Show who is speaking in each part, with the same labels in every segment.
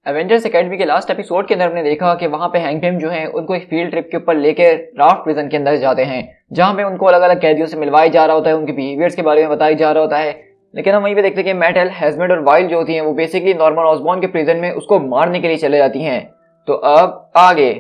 Speaker 1: Avengers academy के last episode के अंदर हमने देखा कि वहां पे हैंक पिम जो है उनको एक फील्ड ट्रिप के ऊपर लेकर राफ्ट प्रिजन के अंदर जाते हैं, जहां पे उनको अलग अलग कैदियों से मिलवाया जा रहा होता है, उनके बिहेवियर्स के बारे में बताया जा रहा होता है। लेकिन हम वहीं पे देखते हैं कि मेटल, हैजमेट और वाइल्ड जो होती हैं वो बेसिकली नॉर्मन ऑसबॉर्न के प्रिजन में उसको मारने के लिए चले जाती हैं। तो अब आगे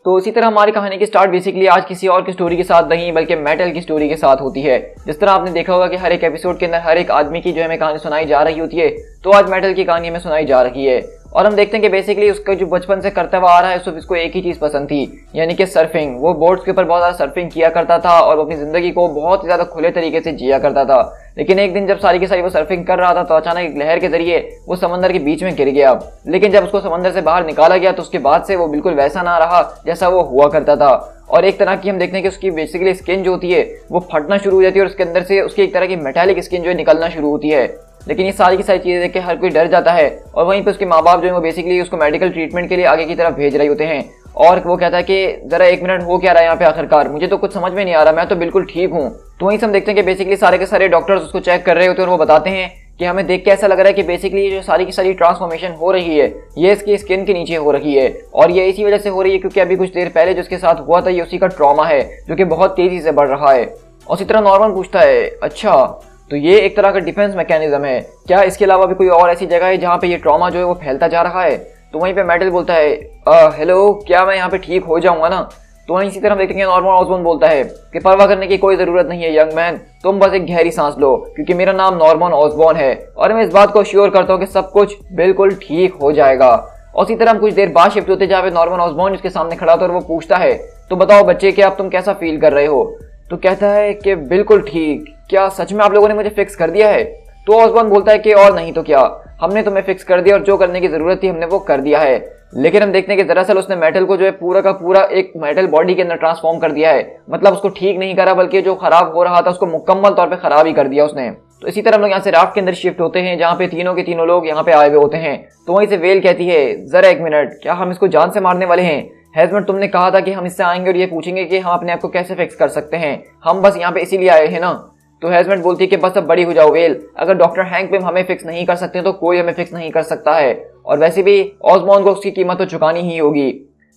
Speaker 1: तो इसी तरह हमारी कहानी की स्टार्ट बेसिकली आज किसी और की स्टोरी के साथ नहीं बल्कि मेटल की स्टोरी के साथ होती है। जिस तरह आपने देखा होगा कि हर एक एपिसोड के अंदर हर एक आदमी की जो हमें कहानी सुनाई जा रही होती है, तो आज मेटल की कहानी हमें सुनाई जा रही है। और हम देखते हैं कि बेसिकली उसका जो बचपन से करता हुआ आ रहा है सिर्फ इसको एक ही चीज पसंद थी, यानी कि सर्फिंग। वो बोट्स के ऊपर बहुत ज्यादा सर्फिंग किया करता था और वो अपनी जिंदगी को बहुत ही ज्यादा खुले तरीके से जिया करता था। लेकिन एक दिन जब सारी की सारी वो सर्फिंग कर रहा था तो अचानक एक लहर के जरिए वो समंदर के बीच में गिर गया। लेकिन जब उसको समंदर से बाहर निकाला गया तो उसके बाद से वो बिल्कुल वैसा ना रहा जैसा वो हुआ करता था। और एक तरह की हम देखते हैं कि उसकी बेसिकली स्किन जो होती है वो फटना शुरू हो जाती है और उसके अंदर से उसकी एक तरह की मेटालिक स्किन जो है निकलना शुरू होती है। लेकिन ये सारी की सारी चीजें देख के हर कोई डर जाता है और वहीं पे उसके माँ बाप जो है वो बेसिकली उसको मेडिकल ट्रीटमेंट के लिए आगे की तरफ भेज रहे होते हैं। और वो कहता है कि जरा एक मिनट हो क्या रहा है यहाँ पे आखिरकार, मुझे तो कुछ समझ में नहीं आ रहा, मैं तो बिल्कुल ठीक हूँ। तो वहीं से हम देखते हैं कि बेसिकली सारे के सारे डॉक्टर्स उसको चेक कर रहे होते हैं और वो बताते हैं कि हमें देख के ऐसा लग रहा है कि बेसिकली जो सारी की सारी ट्रांसफॉर्मेशन हो रही है ये इसकी स्किन के नीचे हो रही है। और ये इसी वजह से हो रही है क्योंकि अभी कुछ देर पहले जो इसके साथ हुआ था ये उसी का ट्रॉमा है जो कि बहुत तेजी से बढ़ रहा है। और इसी तरह नॉर्मन पूछता है, अच्छा तो ये एक तरह का डिफेंस मैकेनिज्म है क्या? इसके अलावा भी कोई और ऐसी जगह है जहाँ पे ये ट्रॉमा जो है वो फैलता जा रहा है? तो वहीं पे मेटल बोलता है, हेलो, क्या मैं यहाँ पे ठीक हो जाऊंगा ना? तो वहीं इसी तरह देखेंगे नॉर्मन ऑसबॉर्न बोलता है कि परवाह करने की कोई जरूरत नहीं है यंग मैन, तुम बस एक गहरी सांस लो क्योंकि मेरा नाम नॉर्मन ऑसबॉर्न है और मैं इस बात को श्योर करता हूँ कि सब कुछ बिल्कुल ठीक हो जाएगा। और इसी तरह हम कुछ देर बाद शिफ्ट होते जहाँ पे नॉर्मन ऑसबॉर्न उसके सामने खड़ा था और वो पूछता है, तो बताओ बच्चे कि अब तुम कैसा फील कर रहे हो? तो कहता है कि बिल्कुल ठीक, क्या सच में आप लोगों ने मुझे फिक्स कर दिया है? तो ऑसबॉर्न बोलता है कि और नहीं तो क्या, हमने तुम्हें फिक्स कर दिया और जो करने की जरूरत थी हमने वो कर दिया है। लेकिन हम देखते हैं कि दरअसल उसने मेटल को जो है पूरा का पूरा एक मेटल बॉडी के अंदर ट्रांसफॉर्म कर दिया है। मतलब उसको ठीक नहीं करा बल्कि जो खराब हो रहा था उसको मुकम्मल तौर पे खराब ही कर दिया उसने। तो इसी तरह हम लोग यहाँ से राफ्ट के अंदर शिफ्ट होते हैं जहाँ पे तीनों के तीनों लोग यहाँ पे आए हुए होते हैं। तो वहीं से वेल कहती है, जरा एक मिनट, क्या हम इसको जान से मारने वाले हैं? हैजमेट, तुमने कहा था कि हम इससे आएंगे और ये पूछेंगे कि हम अपने आप को कैसे फिक्स कर सकते हैं, हम बस यहाँ पे इसीलिए आए हैं ना? तो हैजमेट बोलती है कि बस अब बड़ी हो जाओ वेल, अगर डॉक्टर हैंक पिम हमें फिक्स नहीं कर सकते तो कोई हमें फिक्स नहीं कर सकता है और वैसे भी ऑसबॉर्न को उसकी कीमत तो चुकानी ही होगी।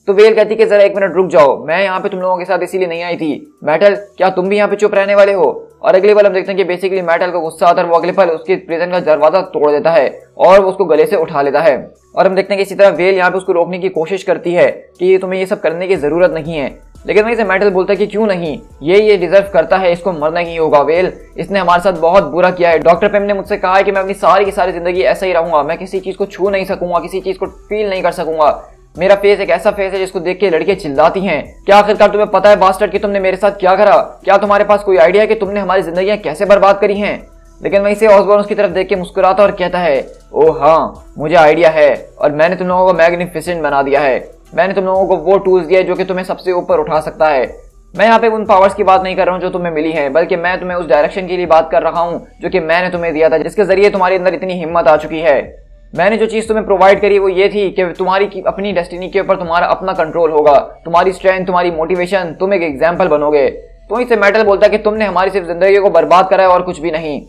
Speaker 1: तो वेल कहती है कि जरा एक मिनट रुक जाओ, मैं यहाँ पे तुम लोगों के साथ इसीलिए नहीं आई थी। मेटल, क्या तुम भी यहाँ पे चुप रहने वाले हो? और अगले पल हम देखते हैं कि बेसिकली मेटल को गुस्सा आता है, वो अगले पल उसके प्रिजन का दरवाजा तोड़ देता है और वो उसको गले से उठा लेता है। और हम देखते हैं कि इसी तरह वेल यहाँ पे उसको रोकने की कोशिश करती है कि तुम्हें ये सब करने की जरूरत नहीं है। लेकिन वहीं से मेटल बोलता है कि क्यों नहीं, ये डिजर्व करता है, इसको मरना ही होगा वेल, इसने हमारे साथ बहुत बुरा किया है। डॉक्टर पिम ने मुझसे कहा है कि मैं अपनी सारी की सारी जिंदगी ऐसा ही रहूंगा, मैं किसी चीज को छू नहीं सकूंगा, किसी चीज को फील नहीं कर सकूंगा। मेरा फेस एक ऐसा फेस है जिसको देख के लड़कियां चिल्लाती हैं। क्या आखिरकार तुम्हें पता है बास्टर्ड कि तुमने मेरे साथ क्या करा? क्या तुम्हारे पास कोई आइडिया है कि तुमने हमारी जिंदगियां कैसे बर्बाद करी हैं? लेकिन वहीं से ऑसबॉर्न उसकी तरफ देख के मुस्कुराता और कहता है, ओह हाँ, मुझे आइडिया है और मैंने तुम लोगों को मैग्निफिसेंट बना दिया है। मैंने तुम लोगों को वो टूल्स दिया है जो कि तुम्हें सबसे ऊपर उठा सकता है। मैं यहाँ पे उन पावर्स की बात नहीं कर रहा हूँ जो तुम्हें मिली है, बल्कि मैं तुम्हें उस डायरेक्शन के लिए बात कर रहा हूँ जो कि मैंने तुम्हें दिया था, जिसके जरिए तुम्हारे अंदर इतनी हिम्मत आ चुकी है। मैंने जो चीज तुम्हें प्रोवाइड करी वो ये थी कि तुम्हारी अपनी डेस्टिनी के ऊपर तुम्हारा अपना कंट्रोल होगा, तुम्हारी स्ट्रेंथ, तुम्हारी मोटिवेशन, तुम एक एग्जाम्पल बनोगे। तो वहीं से मेटल बोलता है कि तुमने हमारी सिर्फ जिंदगी को बर्बाद करा है और कुछ भी नहीं।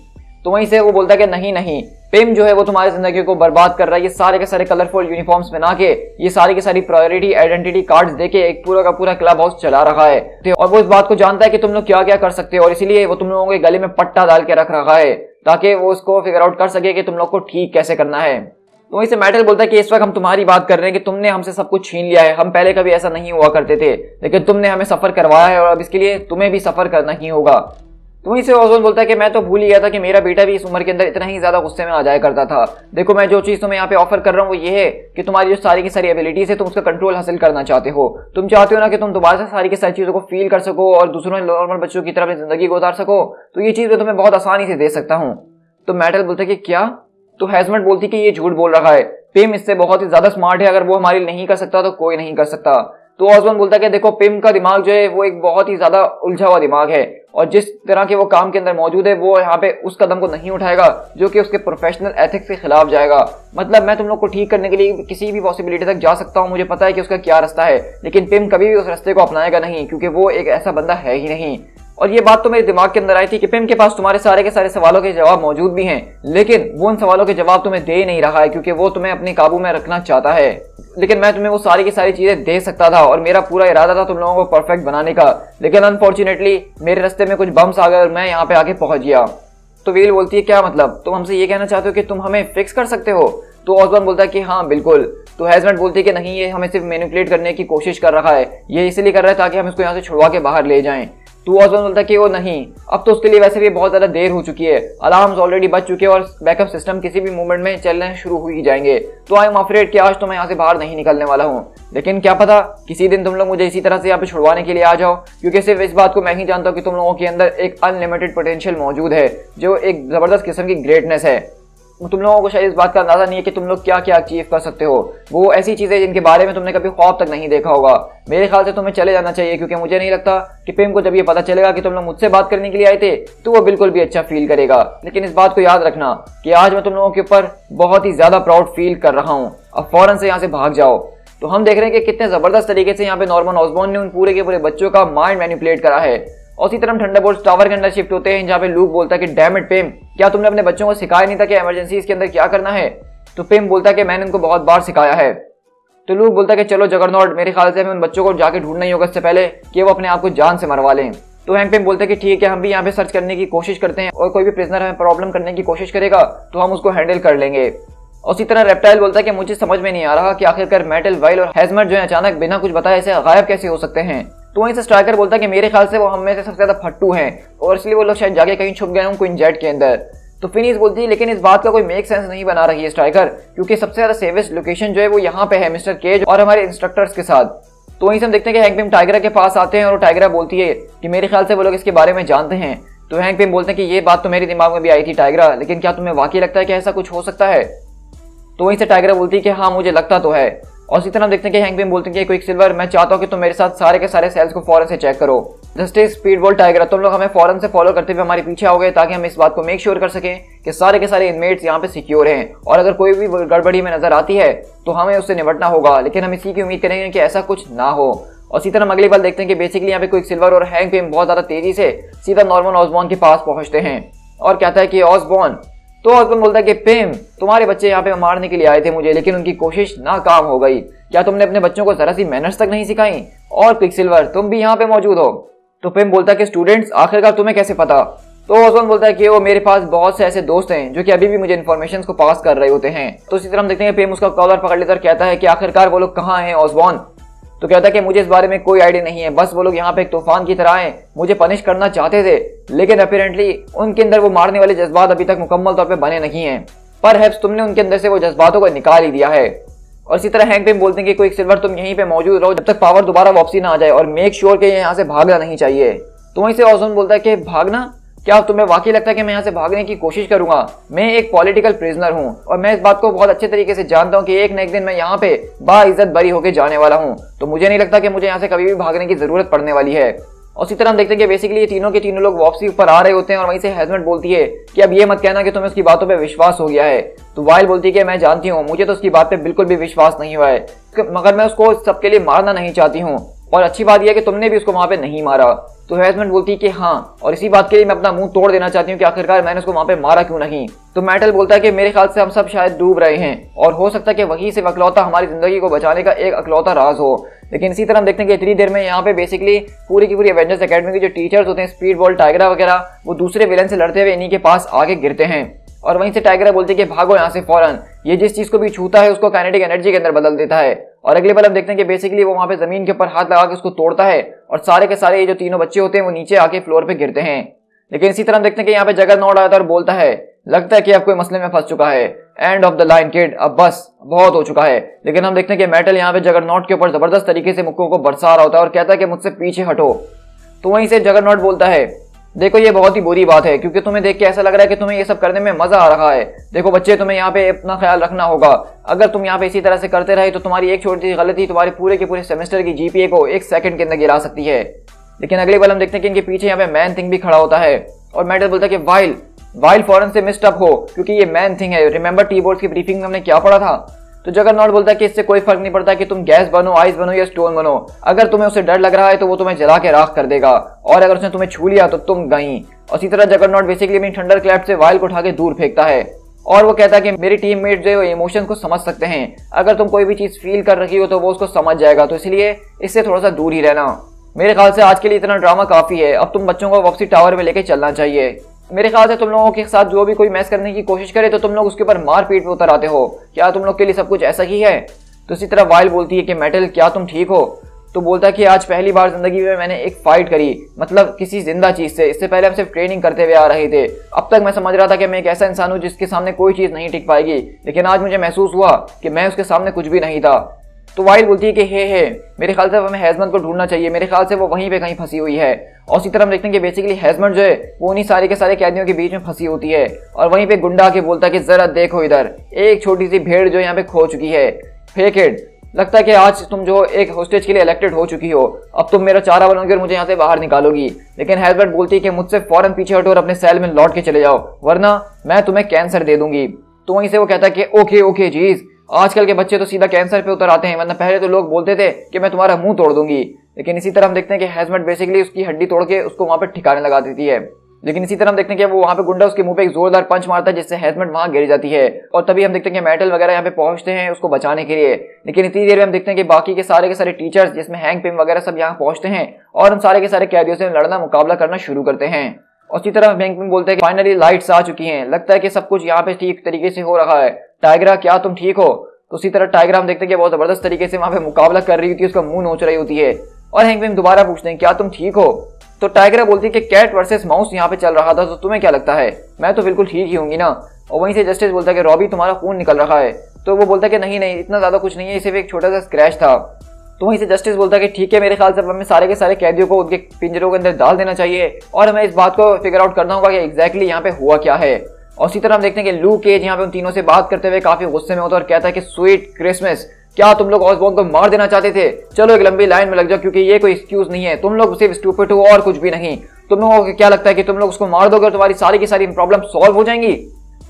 Speaker 1: तो वहीं से वो बोलता है कि नहीं नहीं, पिम जो है वो तुम्हारी जिंदगी को बर्बाद कर रहा है। ये सारे के सारे कलरफुल यूनिफॉर्म्स बना के, ये सारी की सारी प्रायोरिटी आइडेंटिटी कार्ड्स देके एक पूरा का पूरा क्लब हाउस चला रहा है और वो इस बात को जानता है कि तुम लोग क्या क्या कर सकते हो और इसीलिए वो तुम लोगों के गले में पट्टा डाल के रख रहा है ताकि वो उसको फिगर आउट कर सके कि तुम लोग को ठीक कैसे करना है। तो वहीं से मेटल बोलता है कि इस वक्त हम तुम्हारी बात कर रहे हैं कि तुमने हमसे सब कुछ छीन लिया है, हम पहले कभी ऐसा नहीं हुआ करते थे, लेकिन तुमने हमें सफर करवाया है और अब इसके लिए तुम्हें भी सफर करना ही होगा। तो वहीं से ऑसबॉर्न बोलता है कि मैं तो भूल ही गया था कि मेरा बेटा भी इस उम्र के अंदर इतना ही ज्यादा गुस्से में आ जाया करता था। देखो, मैं जो चीज तुम्हें यहाँ पे ऑफर कर रहा हूँ वो ये है कि तुम्हारी जो सारी की सारी एबिलिटीज है तुम उसका कंट्रोल हासिल करना चाहते हो। तुम चाहते हो ना कि तुम दोबारा से सारी की सारी चीजों को फील कर सको और दूसरों नॉर्मल बच्चों की तरह अपनी जिंदगी को उतार सको, तो ये चीज मैं तुम्हें बहुत आसानी से दे सकता हूँ। तो मेटल बोलता है कि क्या? तो हैजमेट बोलती कि ये झूठ बोल रहा है, पिम इससे बहुत ही ज्यादा स्मार्ट है, अगर वो हमारी नहीं कर सकता तो कोई नहीं कर सकता। तो ऑसबॉर्न बोलता है कि देखो पिम का दिमाग जो है वो एक बहुत ही ज्यादा उलझा हुआ दिमाग है और जिस तरह के वो काम के अंदर मौजूद है वो यहाँ पे उस कदम को नहीं उठाएगा जो कि उसके प्रोफेशनल एथिक्स के खिलाफ जाएगा। मतलब मैं तुम लोग को ठीक करने के लिए किसी भी पॉसिबिलिटी तक जा सकता हूँ, मुझे पता है कि उसका क्या रास्ता है, लेकिन पिम कभी भी उस रास्ते को अपनाएगा नहीं क्योंकि वो एक ऐसा बंदा है ही नहीं। और ये बात तो मेरे दिमाग के अंदर आई थी कि पिम के पास तुम्हारे सारे के सारे सवालों के जवाब मौजूद भी हैं, लेकिन वो उन सवालों के जवाब तुम्हें दे नहीं रहा है क्योंकि वो तुम्हें अपने काबू में रखना चाहता है। लेकिन मैं तुम्हें वो सारी की सारी चीजें दे सकता था और मेरा पूरा इरादा था तुम लोगों को परफेक्ट बनाने का, लेकिन अनफॉर्चुनेटली मेरे रास्ते में कुछ बम्स आ गए और मैं यहाँ पे आके पहुंच गया। तो व्हील बोलती है क्या मतलब, तुम हमसे ये कहना चाहते हो कि तुम हमें फिक्स कर सकते हो? तो ऑसबॉर्न बोलता है कि हाँ बिल्कुल। तो हैजमेट बोलती है कि नहीं, ये हमें सिर्फ मैनिपुलेट करने की कोशिश कर रहा है, ये इसलिए कर रहा है ताकि हम इसको यहाँ से छुड़वा के बाहर ले जाएं। तो ऑसबॉर्न बोलता है कि वो नहीं, अब तो उसके लिए वैसे भी बहुत ज्यादा देर हो चुकी है, अलार्म्स ऑलरेडी बज चुके हैं और बैकअप सिस्टम किसी भी मूवमेंट में चलने शुरू हो ही जाएंगे। तो आई एम अफ्रेड कि आज तो मैं यहाँ से बाहर नहीं निकलने वाला हूँ, लेकिन क्या पता किसी दिन तुम लोग मुझे इसी तरह से यहाँ पे छुड़वाने के लिए आ जाओ, क्योंकि सिर्फ इस बात को मैं ही जानता हूँ कि तुम लोगों के अंदर एक अनलिमिटेड पोटेंशियल मौजूद है जो एक जबरदस्त किस्म की ग्रेटनेस है। तुम लोगों को शायद इस बात का अंदाजा नहीं है कि तुम लोग क्या क्या अचीव कर सकते हो, वो ऐसी चीजें जिनके बारे में तुमने कभी ख्वाब तक नहीं देखा होगा। मेरे ख्याल से तुम्हें चले जाना चाहिए, क्योंकि मुझे नहीं लगता कि पिम को जब ये पता चलेगा कि तुम लोग मुझसे बात करने के लिए आए थे तो वो बिल्कुल भी अच्छा फील करेगा। लेकिन इस बात को याद रखना कि आज मैं तुम लोगों के ऊपर बहुत ही ज्यादा प्राउड फील कर रहा हूँ, अब फौरन से यहाँ से भाग जाओ। तो हम देख रहे हैं कि कितने जबरदस्त तरीके से यहाँ पे नॉर्मन ऑसबॉर्न ने उन पूरे के पूरे बच्चों का माइंड मैनिपुलेट करा है। और उसी तरह थंडरबोल्ट्स टावर के अंदर शिफ्ट होते हैं जहाँ पे लूक बोलता है कि डैम इट पिम, क्या तुमने अपने बच्चों को सिखाया नहीं था कि इमरजेंसीज के अंदर क्या करना है? तो पिम बोलता है कि मैंने उनको बहुत बार सिखाया है। तो लूक बोलता है कि चलो जगरनॉट, मेरे ख्याल से हमें उन बच्चों को जाके ढूंढना ही होगा इससे पहले कि वो अपने आप को जान से मरवा लें। तो हैंक पिम बोलते हैं कि ठीक है, हम भी यहाँ पे सर्च करने की कोशिश करते हैं और कोई भी प्रिजनर हमें प्रॉब्लम करने की कोशिश करेगा तो हम उसको हैंडल कर लेंगे। उसी तरह रेप्टाइल बोलता है कि मुझे समझ में नहीं आ रहा कि आखिरकार मेटल, वाइल और हैजमेट जो है अचानक बिना कुछ बताए ऐसे गायब कैसे हो सकते हैं। तो वहीं से स्ट्राइकर बोलता है कि मेरे ख्याल से वो हम में से सबसे ज्यादा फट्टू हैं और इसलिए वो लोग शायद जाके कहीं छुप गए हों क्वीन जेट के अंदर। तो फिनिश बोलती है लेकिन इस बात का कोई मेक सेंस नहीं बना रही है स्ट्राइकर, क्योंकि सबसे ज्यादा सेवेस्ट लोकेशन जो है वो यहाँ पे है मिस्टर केज और हमारे इंस्ट्रक्टर्स के साथ। तो वहीं से हम देखते हैं कि हैंक पिम टाइगरा के पास आते हैं और टाइगरा बोलती है कि मेरे ख्याल से वो लोग इसके बारे में जानते हैं। तो हैंक पिम बोलते हैं कि ये बात तो मेरे दिमाग में भी आई थी टाइगरा, लेकिन क्या तुम्हें वाकई लगता है कि ऐसा कुछ हो सकता है? तो वहीं से टाइगरा बोलती है कि हाँ मुझे लगता तो है। और इसी तरह हम देखते हैं कि हैंक पिम बोलते हैं कि क्विक सिल्वर, मैं चाहता हूँ कि तुम मेरे साथ सारे के सारे सेल्स को फौरन से चेक करो। जस्टिस, स्पीडबॉल, टाइगरा, तुम लोग हमें फौरन से फॉलो करते हुए हमारे पीछे आओगे ताकि हम इस बात को मेक श्योर कर सकें कि सारे के सारे इनमेट्स यहाँ पे सिक्योर हैं और अगर कोई भी गड़बड़ी में नजर आती है तो हमें उससे निपटना होगा, लेकिन हम इसी की उम्मीद करेंगे कि ऐसा कुछ ना हो। और इसी तरह हम अगली बार देखते हैं कि बेसिकली यहाँ पे क्विक सिल्वर और हैंक पिम बहुत ज्यादा तेजी से सीधा नॉर्मन ऑसबॉर्न के पास पहुंचते हैं और कहता है कि ऑसबॉर्न। तो ऑसबॉर्न बोलता है कि पिम, तुम्हारे बच्चे यहाँ पे मारने के लिए आए थे मुझे, लेकिन उनकी कोशिश नाकाम हो गई। क्या तुमने अपने बच्चों को जरा सी मैनर्स तक नहीं सिखाई? और क्विकसिल्वर, तुम भी यहाँ पे मौजूद हो? तो पिम बोलता है कि स्टूडेंट्स, आखिरकार तुम्हें कैसे पता? तो ऑसबॉर्न बोलता है कि वो मेरे पास बहुत से ऐसे दोस्त हैं जो कि अभी भी मुझे इन्फॉर्मेशन को पास कर रहे होते हैं। तो इसी तरह हम देखते हैं पिम उसका कॉलर पकड़ लेता और कहता है कि आखिरकार वो लोग कहाँ हैं ऑसबॉर्न? तो कहता है कि मुझे इस बारे में कोई आइडिया नहीं है, बस वो लोग यहाँ पे एक तूफान की तरह आए, मुझे पनिश करना चाहते थे, लेकिन अपेरेंटली उनके अंदर वो मारने वाले जज्बात अभी तक मुकम्मल तौर पे बने नहीं हैं। परहैप्स तुमने उनके अंदर से वो जज्बातों को निकाल ही दिया है। और इसी तरह हैंक पिम बोलते हैं कि कोई सिल्वर, तुम यहीं पे मौजूद रहो जब तक पावर दोबारा वापसी ना आ जाए और मेक श्योर कि यहाँ से भागना नहीं चाहिए। तो वहीं से ऑसबॉर्न बोलता है कि भागना? क्या तुम्हें वाकई लगता है कि मैं यहाँ से भागने की कोशिश करूंगा? मैं एक पॉलिटिकल प्रिजनर हूँ और मैं इस बात को बहुत अच्छे तरीके से जानता हूँ कि एक न एक दिन मैं यहाँ पे बाइज्जत बरी होकर जाने वाला हूँ, तो मुझे नहीं लगता कि मुझे यहाँ से कभी भी भागने की जरूरत पड़ने वाली है। और इसी तरह हम देखते हैं कि बेसिकली ये तीनों के तीनों लोग वापसी ऊपर आ रहे होते हैं और वहीं से हैजमेट बोलती है कि अब ये मत कहना कि तुम्हें उसकी बातों पे विश्वास हो गया है। तो वाइल बोलती है कि मैं जानती हूँ, मुझे तो उसकी बात पे बिल्कुल भी विश्वास नहीं हुआ है, मगर मैं उसको सबके लिए मारना नहीं चाहती हूँ और अच्छी बात यह है कि तुमने भी उसको वहां पे नहीं मारा। तो हैजमेट बोलती है कि हाँ, और इसी बात के लिए मैं अपना मुंह तोड़ देना चाहती हूँ कि आखिरकार मैंने उसको वहां पे मारा क्यों नहीं। तो मेटल बोलता है कि मेरे ख्याल से हम सब शायद डूब रहे हैं और हो सकता है कि वही से अकलौता हमारी जिंदगी को बचाने का एक अकलौता राज हो। लेकिन इसी तरह हम देखते हैं कि इतनी देर में यहाँ पे बेसिकली पूरी की पूरी एवेंजर्स एकेडमी के जो टीचर्स होते हैं, स्पीडबॉल, टाइगरा वगैरह, वो दूसरे विलन से लड़ते हुए इन्हीं के पास आगे गिरते हैं। और वहीं से टाइगरा बोलती है कि भागो यहाँ से फौरन, ये जिस चीज को भी छूता है उसको काइनेटिक एनर्जी के अंदर बदल देता है। और अगले बार हम देखते हैं कि बेसिकली वो वहां पे जमीन के ऊपर हाथ लगा के उसको तोड़ता है और सारे के सारे ये जो तीनों बच्चे होते हैं वो नीचे आके फ्लोर पे गिरते हैं। लेकिन इसी तरह हम देखते हैं कि यहाँ पे जगरनॉट आता है और बोलता है लगता है कि अब कोई मसले में फंस चुका है, end of the line kid, अब बस बहुत हो चुका है। लेकिन हम देखते हैं कि मेटल यहाँ पे जगरनॉट के ऊपर जबरदस्त तरीके से मुक्कों को बरसा रहा होता है और कहता है कि मुझसे पीछे हटो। तो वहीं से जगरनॉट बोलता है देखो ये बहुत ही बुरी बात है, क्योंकि तुम्हें देख के ऐसा लग रहा है कि तुम्हें ये सब करने में मजा आ रहा है। देखो बच्चे, तुम्हें यहाँ पे अपना ख्याल रखना होगा। अगर तुम यहाँ पे इसी तरह से करते रहे तो तुम्हारी एक छोटी सी गलती तुम्हारे पूरे के पूरे सेमेस्टर की जीपीए को 1 सेकंड के अंदर गिरा सकती है। लेकिन अगले बार हम देखते हैं कि इनके पीछे यहाँ पे मैन थिंग भी खड़ा होता है और मेटल बोलता है कि वाइल फौरन से मिस्ड अप हो, क्योंकि ये मैन थिंग है। रिमेंबर टी-बोर्ड्स की ब्रीफिंग में हमने क्या पढ़ा था? तो जगरनॉट बोलता है कि इससे कोई फर्क नहीं पड़ता कि तुम गैस बनो, आइस बनो या स्टोन बनो। अगर तुम्हें उससे डर लग रहा है तो वो तुम्हें जला के राख कर देगा, और अगर उसने तुम्हें छू लिया तो तुम गई। और इसी तरह जगरनॉट बेसिकली अपनी थंडर क्लैप से वाइल को उठा के दूर फेंकता है और वो कहता है कि मेरी टीममेट जो है इमोशन को समझ सकते हैं। अगर तुम कोई भी चीज फील कर रही हो तो वो उसको समझ जाएगा, तो इसलिए इससे थोड़ा सा दूर ही रहना। मेरे ख्याल से आज के लिए इतना ड्रामा काफी है। अब तुम बच्चों को वापसी टावर में लेके चलना चाहिए। मेरे ख्याल से तुम लोगों के साथ जो भी कोई मैस करने की कोशिश करे तो तुम लोग उसके ऊपर मार पीट पे उतर आते हो। क्या तुम लोग के लिए सब कुछ ऐसा ही है? तो इसी तरह वाइल बोलती है कि मेटल, क्या तुम ठीक हो? तो बोलता है कि आज पहली बार जिंदगी में मैंने एक फाइट करी, मतलब किसी जिंदा चीज से। इससे पहले हम सिर्फ ट्रेनिंग करते हुए आ रहे थे। अब तक मैं समझ रहा था कि मैं एक ऐसा इंसान हूँ जिसके सामने कोई चीज नहीं टिक पाएगी, लेकिन आज मुझे महसूस हुआ कि मैं उसके सामने कुछ भी नहीं था। तो वाइल बोलती है कि हे मेरे ख्याल से हमें हेजमंड को ढूंढना चाहिए। मेरे ख्याल से वो वहीं पे कहीं फंसी हुई है। और इसी तरह हम देखते हैं कि बेसिकली हेजमंड जो है वो उन्हीं सारे के सारे कैदियों के बीच में फंसी होती है। और वहीं पे गुंडा आके बोलता है कि जरा देखो इधर, एक छोटी सी भेड़ जो यहाँ पे खो चुकी है। फेक इट, लगता है कि आज तुम जो एक होस्टेज के लिए इलेक्टेड हो चुकी हो, अब तुम मेरा चारा बनोगे और मुझे यहाँ से बाहर निकालोगी। लेकिन हेजमंड बोलती है कि मुझसे फौरन पीछे हटो और अपने सेल में लौट के चले जाओ, वरना मैं तुम्हें कैंसर दे दूंगी। तो वहीं से वो कहता है कि ओके जीज, आजकल के बच्चे तो सीधा कैंसर पे उतर आते हैं, वरना पहले तो लोग बोलते थे कि मैं तुम्हारा मुंह तोड़ दूंगी। लेकिन इसी तरह हम देखते हैं कि हेजमंड बेसिकली उसकी हड्डी तोड़ के उसको वहां पे ठिकाने लगा देती है। लेकिन इसी तरह हम देखते हैं कि वो वहां पे गुंडा उसके मुंह पे एक जोरदार पंच मारता है, जिससे हेजमंड वहां गिर जाती है। और तभी हम देखते हैं कि मेटल वगैरह यहाँ पे पहुंचते हैं उसको बचाने के लिए। लेकिन इतनी देर में हम देखते हैं कि बाकी के सारे टीचर्स, जिसमें हैंक पिम वगैरह सब यहाँ पहुंचते हैं और उन सारे के सारे कैदियों से लड़ना मुकाबला करना शुरू करते हैं। और इसी तरह हैंक पिम बोलते हैं कि फाइनली लाइट्स आ चुकी हैं, लगता है कि सब कुछ यहाँ पे ठीक तरीके से हो रहा है। टाइगरा, क्या तुम ठीक हो? तो उसी तरह टाइगरा हम देखते हैं कि बहुत जबरदस्त तरीके से वहां पे मुकाबला कर रही होती है, उसका मुंह नोच रही होती है। और हैंक पिम दोबारा पूछते हैं क्या तुम ठीक हो? तो टाइगरा बोलती है कि कैट वर्सेस माउस यहाँ पे चल रहा था, तो तुम्हें क्या लगता है? मैं तो बिल्कुल ठीक ही होंगी ना। और वहीं से जस्टिस बोलता है कि रॉबी, तुम्हारा खून निकल रहा है। तो वो बोलता है कि नहीं इतना ज्यादा कुछ नहीं है, सिर्फ एक छोटा सा स्क्रैच था। तो वहीं से जस्टिस बोलता है कि ठीक है, मेरे ख्याल से हमें सारे के सारे कैदियों को उनके पिंजरों के अंदर डाल देना चाहिए और हमें इस बात को फिगर आउट करना होगा कि एग्जैक्टली यहाँ पे हुआ क्या है। और इसी तरह हम देखते हैं कि लू केज यहाँ पे उन तीनों से बात करते हुए काफी गुस्से में होता है और कहता है कि स्वीट क्रिसमस, क्या तुम लोग ऑसबॉर्न को मार देना चाहते थे? चलो एक लंबी लाइन में लग जाओ, क्योंकि ये कोई एक्सक्यूज नहीं है। तुम लोग सिर्फ स्टूपिड हो और कुछ भी नहीं। तुम लोगों को क्या लगता है कि तुम लोग उसको मार दोगे और तुम्हारी सारी की सारी प्रॉब्लम सॉल्व हो जाएंगी?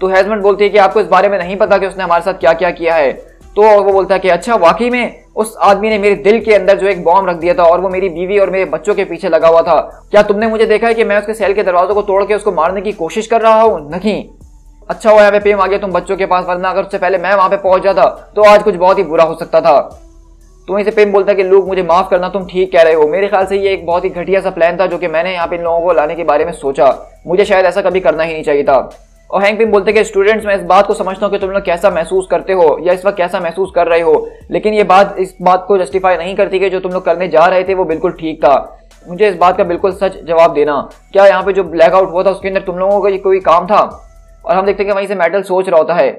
Speaker 1: तो हेजमंड बोलती है कि आपको इस बारे में नहीं पता कि उसने हमारे साथ क्या क्या किया है। तो वो बोलता है कि अच्छा, वाकई में उस आदमी ने मेरे दिल के अंदर जो एक बॉम्ब रख दिया था और वो मेरी बीवी और मेरे बच्चों के पीछे लगा हुआ था। क्या तुमने मुझे देखा है कि मैं उसके सेल के दरवाजों को तोड़ के उसको मारने की कोशिश कर रहा हूँ? नहीं। अच्छा हुआ यहाँ पे पेम आ गया तुम बच्चों के पास, वरना अगर उससे पहले मैं वहां पे पहुंच जाता तो आज कुछ बहुत ही बुरा हो सकता था। तो वहीं से पेम बोलता है कि लूक, मुझे माफ करना, तुम ठीक कह रहे हो। मेरे ख्याल से ये एक बहुत ही घटिया सा प्लान था जो कि मैंने यहाँ पे इन लोगों को लाने के बारे में सोचा। मुझे शायद ऐसा कभी करना ही नहीं चाहिए था। और हैंक पिम बोलते हैं कि स्टूडेंट्स, मैं इस बात को समझता हूँ कि तुम लोग कैसा महसूस करते हो या इस वक्त कैसा महसूस कर रहे हो, लेकिन ये बात इस बात को जस्टिफाई नहीं करती कि जो तुम लोग करने जा रहे थे वो बिल्कुल ठीक था। मुझे इस बात का बिल्कुल सच जवाब देना, क्या यहाँ पे जो ब्लैकआउट हुआ था उसके अंदर तुम लोगों का कोई काम था? और हम देखते हैं कि वहीं से मेटल सोच रहा होता है।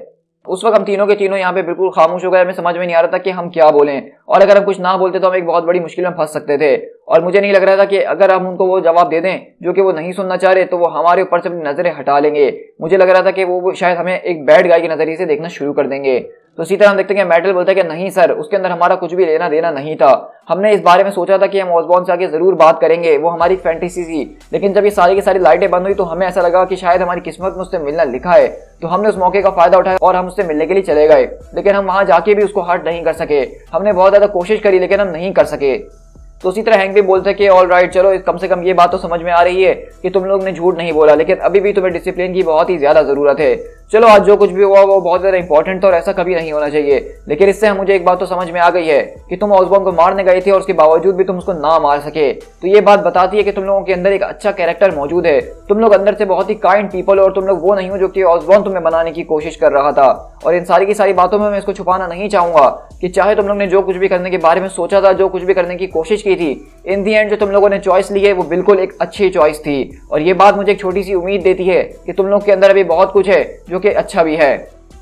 Speaker 1: उस वक्त हम तीनों के तीनों यहाँ पे बिल्कुल खामोश हो गए। हमें समझ में नहीं आ रहा था कि हम क्या बोलें, और अगर हम कुछ ना बोलते तो हम एक बहुत बड़ी मुश्किल में फंस सकते थे। और मुझे नहीं लग रहा था कि अगर हम उनको वो जवाब दे दें जो कि वो नहीं सुनना चाह रहे तो वो हमारे ऊपर से अपनी नजरें हटा लेंगे। मुझे लग रहा था कि वो शायद हमें एक बैड गाय के नजरिए से देखना शुरू कर देंगे। तो इसी तरह हम देखते हैं कि मेटल बोलता है कि नहीं सर, उसके अंदर हमारा कुछ भी लेना देना नहीं था। हमने इस बारे में सोचा था कि हम ऑसबॉर्न से आगे जरूर बात करेंगे, वो हमारी फैंटेसी थी। लेकिन जब ये सारी की सारी लाइटें बंद हुई तो हमें ऐसा लगा कि शायद हमारी किस्मत में उससे मिलना लिखा है। तो हमने उस मौके का फायदा उठाया और हम उससे मिलने के लिए चले गए। लेकिन हम वहां जाके भी उसको हर्ट नहीं कर सके। हमने बहुत ज्यादा कोशिश करी लेकिन हम नहीं कर सके। तो उसी तरह हैंक भी बोलते हैं कि ऑल राइट, चलो कम से कम ये बात तो समझ में आ रही है कि तुम लोग ने झूठ नहीं बोला, लेकिन अभी भी तुम्हें डिसिप्लिन की बहुत ही ज्यादा जरूरत है। चलो आज जो कुछ भी हुआ वो बहुत ज्यादा इंपॉर्टेंट था और ऐसा कभी नहीं होना चाहिए। लेकिन इससे मुझे एक बात तो समझ में आ गई है कि तुम ऑसबॉर्न को मारने गए थे और उसके बावजूद भी तुम उसको ना मार सके। तो ये बात बताती है कि तुम लोगों के अंदर एक अच्छा कैरेक्टर मौजूद है। तुम लोग अंदर से बहुत ही काइंड पीपल हो और तुम लोग वो नहीं हो जो कि ऑसबॉर्न तुम्हें बनाने की कोशिश कर रहा था। और इन सारी की सारी बातों में मैं इसको छुपाना नहीं चाहूंगा कि चाहे तुम लोग ने जो कुछ भी करने के बारे में सोचा था, जो कुछ भी करने की कोशिश की थी, इन दी एंड जो तुम लोगों ने चॉइस ली है वो बिल्कुल एक अच्छी चॉइस थी। और ये बात मुझे एक छोटी सी उम्मीद देती है कि तुम लोग के अंदर अभी बहुत कुछ है जो कि अच्छा भी है।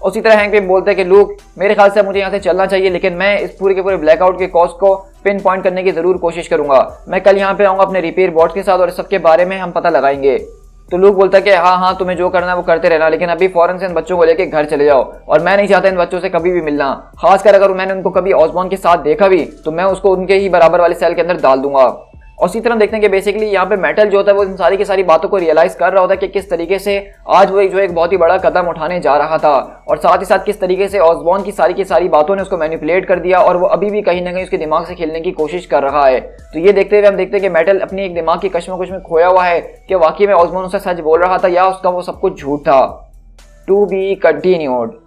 Speaker 1: उसी तरह हैंक पिम बोलते हैं कि लूक, मेरे ख्याल से मुझे यहाँ से चलना चाहिए, लेकिन मैं इस पूरे के पूरे ब्लैकआउट के कॉज को पिन पॉइंट करने की जरूर कोशिश करूंगा। मैं कल यहाँ पे आऊंगा अपने रिपेयर बॉट्स के साथ और इस सब के बारे में हम पता लगाएंगे। तो लूक बोलता है कि हाँ हाँ, तुम्हें जो करना है वो करते रहना, लेकिन अभी फौरन से इन बच्चों को लेके घर चले जाओ, और मैं नहीं चाहता इन बच्चों से कभी भी मिलना। खासकर अगर मैंने उनको कभी ऑसबॉर्न के साथ देखा भी तो मैं उसको उनके ही बराबर वाले सेल के अंदर डाल दूंगा। और इसी तरह देखते हैं कि बेसिकली यहाँ पे मेटल जो होता है वो इन सारी की सारी बातों को रियलाइज कर रहा होता है कि किस तरीके से आज वो एक बहुत ही बड़ा कदम उठाने जा रहा था, और साथ ही साथ किस तरीके से ऑसबॉर्न की सारी बातों ने उसको मैनिपुलेट कर दिया, और वो अभी भी कहीं ना कहीं उसके दिमाग से खेलने की कोशिश कर रहा है। तो ये देखते हुए हम देखते हैं कि मेटल अपनी एक दिमाग की कश्मकश में खोया हुआ है कि वाकई में ऑसबॉर्न उससे सच बोल रहा था या उसका वो सब कुछ झूठ था। To be continued.